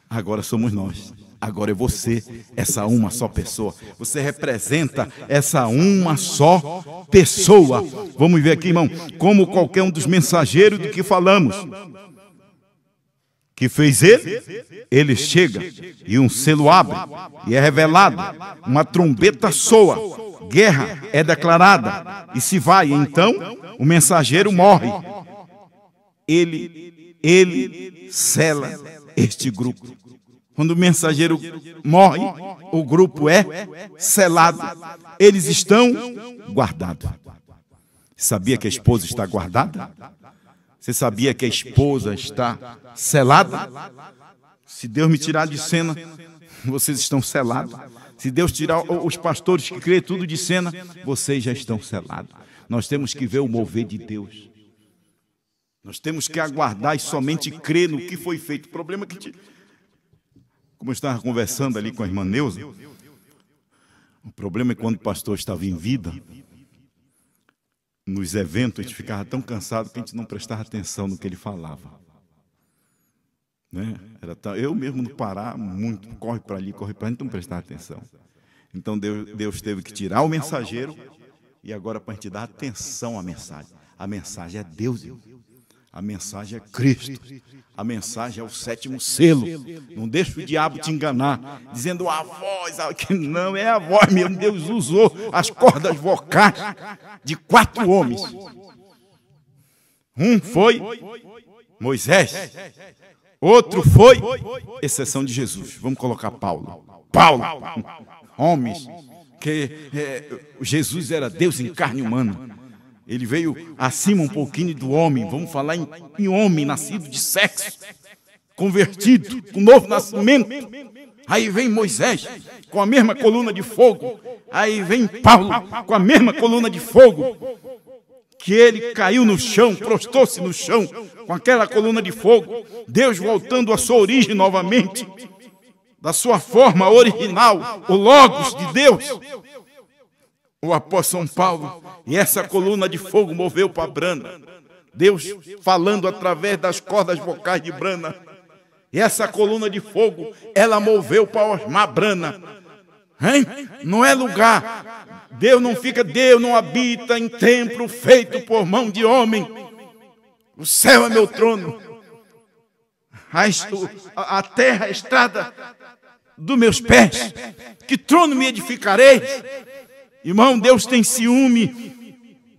Agora somos nós. Agora é você, essa uma só pessoa. Você representa essa uma só pessoa. Vamos ver aqui, irmão, como qualquer um dos mensageiros do que falamos. Que fez ele chega, e um selo abre, e é revelado, uma trombeta soa, guerra é declarada, e se vai, então o mensageiro morre. Ele sela este grupo. Quando o mensageiro morre, o grupo é selado. Eles estão guardados. Sabia que a esposa está guardada? Você sabia que a esposa está selada? Se Deus me tirar de cena, vocês estão selados. Se Deus tirar os pastores que creem tudo de cena, vocês já estão selados. Nós temos que ver o mover de Deus. Nós temos que aguardar e somente crer no que foi feito. O problema é que, como eu estava conversando ali com a irmã Neuza, o problema é quando o pastor estava em vida, nos eventos, a gente ficava tão cansado que a gente não prestava atenção no que ele falava. Né? Eu mesmo no Pará, muito, corre para ali, corre para ali, a gente não prestava atenção. Então Deus teve que tirar o mensageiro e agora para a gente dar atenção à mensagem. A mensagem é Deus, irmão. A mensagem é Cristo. A mensagem é o 7º selo. Não deixa o diabo te enganar, dizendo a voz, que não é a voz mesmo. Deus usou as cordas vocais de 4 homens. Um foi Moisés, outro foi, exceção de Jesus, vamos colocar Paulo, homens, que Jesus era Deus em carne humana. Ele veio acima um pouquinho do homem, vamos falar em homem, nascido de sexo, convertido, com novo nascimento. Aí vem Moisés, com a mesma coluna de fogo. Aí vem Paulo, com a mesma coluna de fogo. Que ele caiu no chão, prostrou-se no chão, com aquela coluna de fogo. Deus voltando à sua origem novamente, da sua forma original, o Logos de Deus. O apóstolo São Paulo, e essa coluna de fogo moveu para Brana. Deus falando através das cordas vocais de Brana. E essa coluna de fogo, ela moveu para Osmar Brana. Hein? Não é lugar. Deus não habita em templo feito por mão de homem. O céu é meu trono. A terra é a estrada dos meus pés. Que trono me edificarei? Irmão, Deus tem ciúme.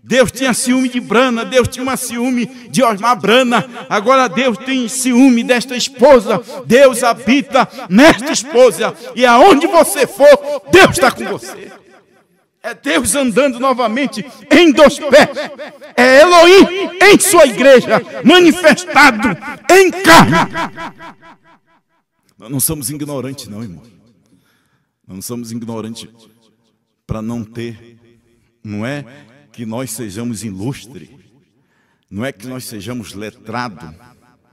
Deus tinha ciúme de Brana, Deus tinha uma ciúme de Osmar Brana. Agora Deus tem ciúme desta esposa. Deus habita nesta esposa. E aonde você for, Deus está com você. É Deus andando novamente em 2 pés. É Elohim em sua igreja, manifestado em carne. Nós não somos ignorantes não, irmão. Nós não somos ignorantes para não ter, não é que nós sejamos ilustres, não é que nós sejamos letrados,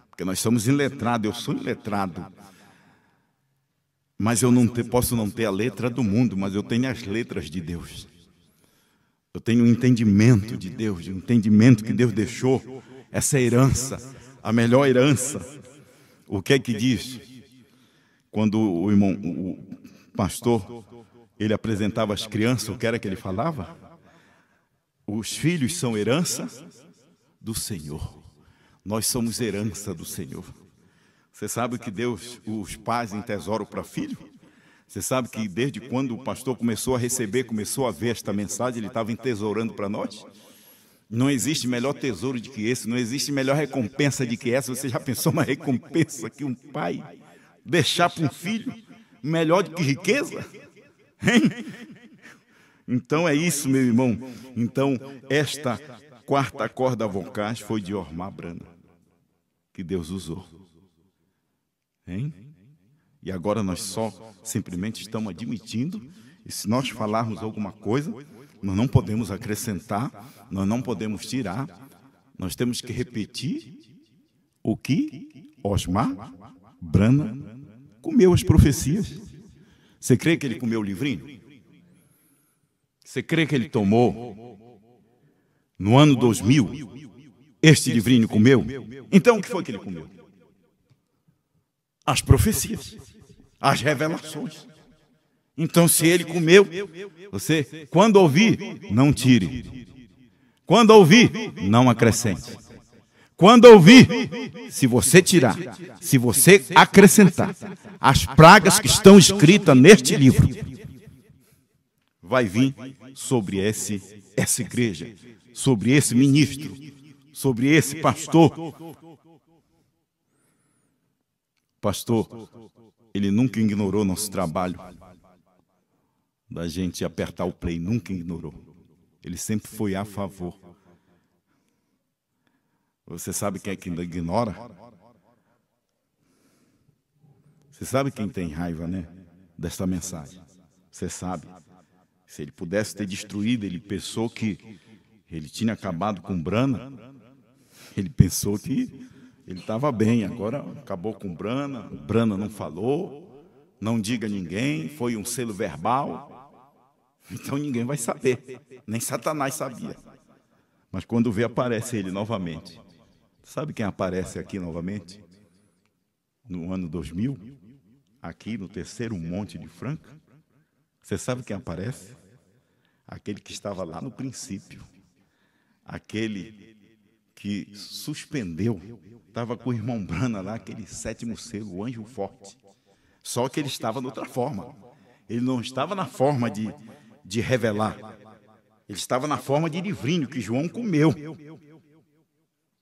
porque nós somos iletrados, eu sou iletrado, mas eu posso não ter a letra do mundo, mas eu tenho as letras de Deus. Eu tenho o entendimento de Deus, o entendimento que Deus deixou, essa herança, a melhor herança. O que é que diz? Quando o pastor, ele apresentava as crianças, o que era que ele falava? Os filhos são herança do Senhor. Nós somos herança do Senhor. Você sabe que Deus, os pais entesouram para filho? Você sabe que desde quando o pastor começou a receber, começou a ver esta mensagem, ele estava entesourando para nós? Não existe melhor tesouro do que esse, não existe melhor recompensa do que essa. Você já pensou uma recompensa que um pai deixar para um filho melhor do que riqueza? Hein? Então é isso, meu irmão. Então, esta 4ª corda vocais foi de Osmar Brana, que Deus usou. Hein? E agora nós só simplesmente estamos admitindo, e se nós falarmos alguma coisa, nós não podemos acrescentar, nós não podemos tirar, nós temos que repetir o que Osmar Brana comeu as profecias. Você crê que ele comeu o livrinho? Você crê que ele tomou, no ano 2000, este livrinho comeu? Então, o que foi que ele comeu? As profecias, as revelações. Então, se ele comeu, você, quando ouvir, não tire. Quando ouvir, não acrescente. Quando ouvir, se você tirar, se você acrescentar as pragas que estão escritas neste livro, vai vir sobre essa igreja, sobre esse ministro, sobre esse pastor. Pastor, ele nunca ignorou nosso trabalho, da gente apertar o play, nunca ignorou. Ele sempre foi a favor. Você sabe quem é que ignora? Você sabe quem tem raiva, né, desta mensagem? Você sabe. Se ele pudesse ter destruído, ele pensou que ele tinha acabado com Brana. Ele pensou que ele estava bem, agora acabou com Brana. Brana não falou, não diga a ninguém, foi um selo verbal. Então ninguém vai saber, nem Satanás sabia. Mas quando vê, aparece ele novamente. Sabe quem aparece aqui novamente? No ano 2000, aqui no 3º Monte de Franca. Você sabe quem aparece? Aquele que estava lá no princípio. Aquele que suspendeu, estava com o irmão Brana lá, aquele 7º selo, o anjo forte. Só que ele estava de outra forma. Ele não estava na forma de revelar. Ele estava na forma de livrinho que João comeu.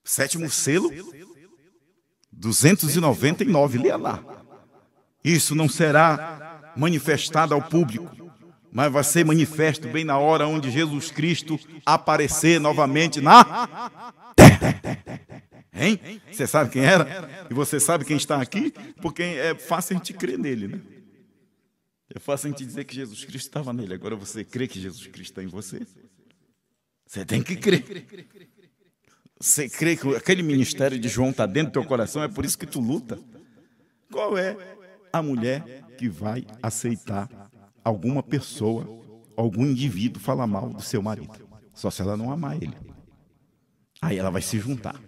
7º selo, 299, leia lá. Isso não será manifestado ao público, mas vai ser manifesto bem na hora onde Jesus Cristo aparecer novamente na terra. Hein? Você sabe quem era? E você sabe quem está aqui? Porque é fácil a gente crer nele, né? É fácil a gente dizer que Jesus Cristo estava nele. Agora você crê que Jesus Cristo está em você? Você tem que crer. Você crê que aquele ministério de João está dentro do teu coração? É por isso que tu luta. Qual é a mulher que vai aceitar alguma pessoa, algum indivíduo falar mal do seu marido? Só se ela não amar ele. Aí ela vai se juntar.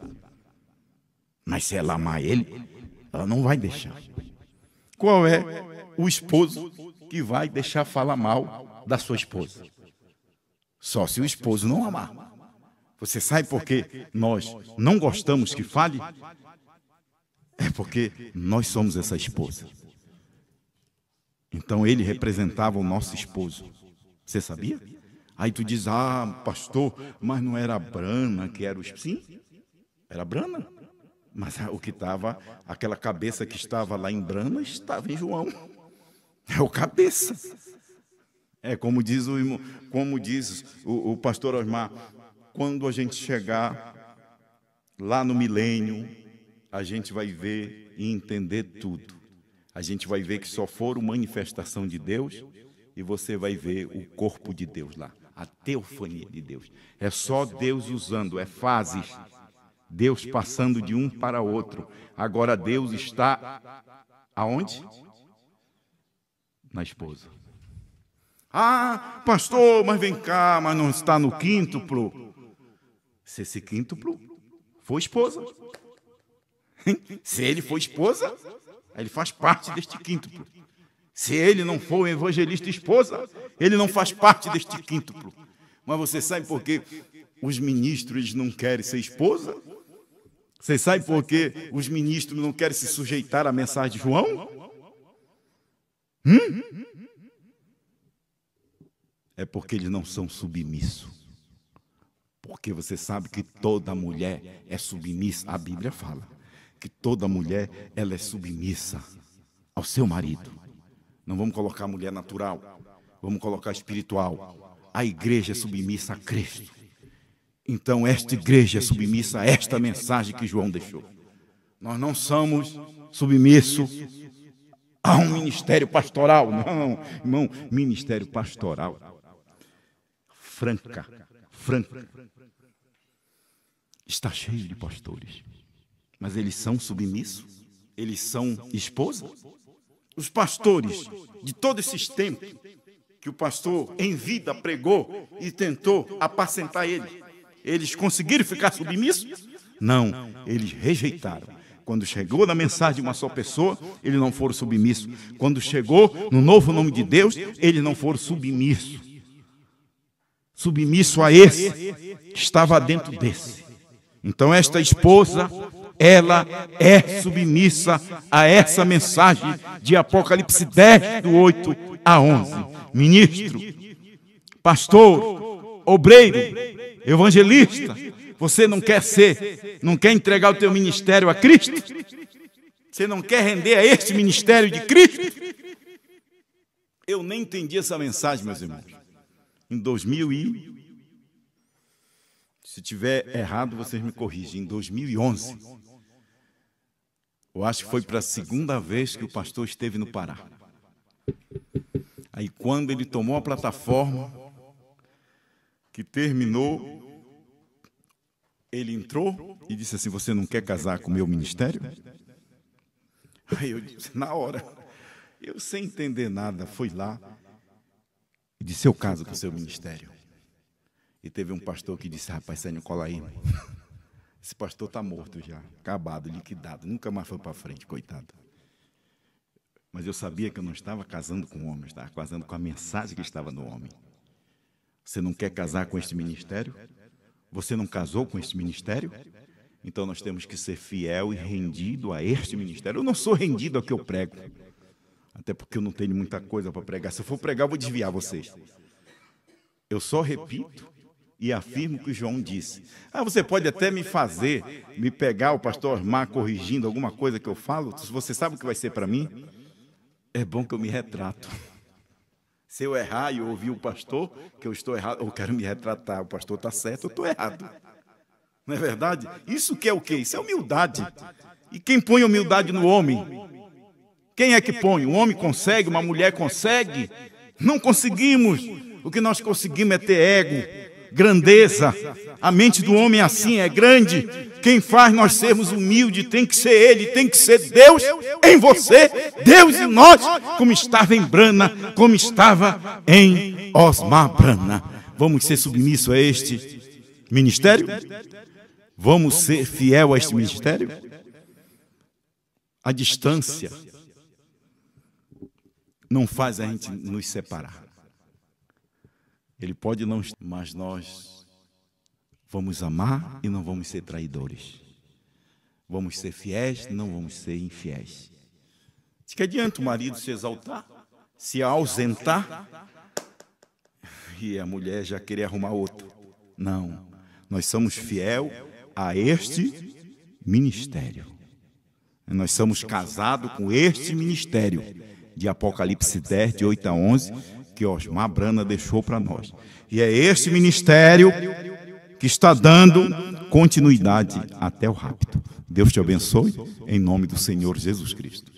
Mas se ela amar ele, ela não vai deixar. Qual é o esposo que vai deixar falar mal da sua esposa? Só se o esposo não amar. Você sabe por que nós não gostamos que fale? É porque nós somos essa esposa. Então ele representava o nosso esposo. Você sabia? Aí tu diz, pastor, mas não era Brana que era o esposo? Sim, era Brana. Mas o que estava, aquela cabeça que estava lá em Brana, estava em João. É o cabeça. É como diz o pastor Osmar, quando a gente chegar lá no milênio, a gente vai ver e entender tudo. A gente vai ver que só foram manifestação de Deus e você vai ver o corpo de Deus lá, a teofania de Deus. É só Deus usando, é fases. Deus passando de um para outro. Agora Deus está aonde? Na esposa. Pastor, mas vem cá, mas não está no quíntuplo. Se esse quíntuplo for esposa. Se ele for esposa, ele faz parte deste quíntuplo. Se ele não for o evangelista esposa, ele não faz parte deste quíntuplo. Mas você sabe por que os ministros não querem ser esposa? Você sabe por que os ministros não querem se sujeitar à mensagem de João? É porque eles não são submissos. Porque você sabe que toda mulher é submissa. A Bíblia fala que toda mulher ela é submissa ao seu marido. Não vamos colocar mulher natural, vamos colocar espiritual. A igreja é submissa a Cristo. Então, esta igreja é submissa a esta mensagem que João deixou. Nós não somos submissos a um ministério pastoral. Não, irmão, ministério pastoral. Franca. Está cheio de pastores. Mas eles são submissos? Eles são esposa? Os pastores de todos esses tempos que o pastor em vida pregou e tentou apacentar ele. Eles conseguiram ficar submissos? Não, eles rejeitaram. Quando chegou na mensagem de uma só pessoa, eles não foram submissos. Quando chegou no novo nome de Deus, eles não foram submissos. Submisso a esse, estava dentro desse. Então esta esposa, ela é submissa a essa mensagem de Apocalipse 10, do 8 a 11. Ministro, pastor, obreiro, evangelista, você não quer entregar o teu ministério a Cristo? Você não quer render a este ministério de Cristo? Eu nem entendi essa mensagem, meus irmãos. Em 2000 se tiver errado, vocês me corrigem. Em 2011, eu acho que foi para a segunda vez que o pastor esteve no Pará. Aí quando ele tomou a plataforma, que terminou, ele entrou e disse assim: você não quer casar com o meu ministério? Aí eu disse, na hora, eu sem entender nada, fui lá e disse: eu caso com o seu ministério. E teve um pastor que disse: rapaz, Sênio, cola aí. Esse pastor está morto já, acabado, liquidado, nunca mais foi para frente, coitado. Mas eu sabia que eu não estava casando com o homem, eu estava casando com a mensagem que estava no homem. Você não quer casar com este ministério? Você não casou com este ministério? Então nós temos que ser fiel e rendido a este ministério. Eu não sou rendido ao que eu prego, até porque eu não tenho muita coisa para pregar. Se eu for pregar, eu vou desviar vocês. Eu só repito e afirmo o que João disse. Você pode até me pegar o pastor Osmar corrigindo alguma coisa que eu falo. Se você sabe o que vai ser para mim, é bom que eu me retrato. Se eu errar e eu ouvir o pastor que eu estou errado, eu quero me retratar. O pastor está certo, eu estou errado. Não é verdade? Isso que é o quê? Isso é humildade. E quem põe humildade no homem? Quem é que põe? Um homem consegue, uma mulher consegue? Não conseguimos. O que nós conseguimos é ter ego, grandeza. A mente do homem é assim, é grande. Quem faz nós sermos humildes tem que ser Ele, tem que ser Deus em você, Deus em nós, como estava em Brana, como estava em Osmar Brana. Vamos ser submissos a este ministério? Vamos ser fiel a este ministério? A distância não faz a gente nos separar. Ele pode não, mas nós vamos amar e não vamos ser traidores. Vamos ser fiéis, não vamos ser infiéis. De que adianta o marido se exaltar, se ausentar e a mulher já querer arrumar outro? Não, nós somos fiéis a este ministério. Nós somos casados com este ministério de Apocalipse 10, de 8 a 11, que Osmar Brana deixou para nós. E é este ministério que está dando continuidade até o rapto. Deus te abençoe, em nome do Senhor Jesus Cristo.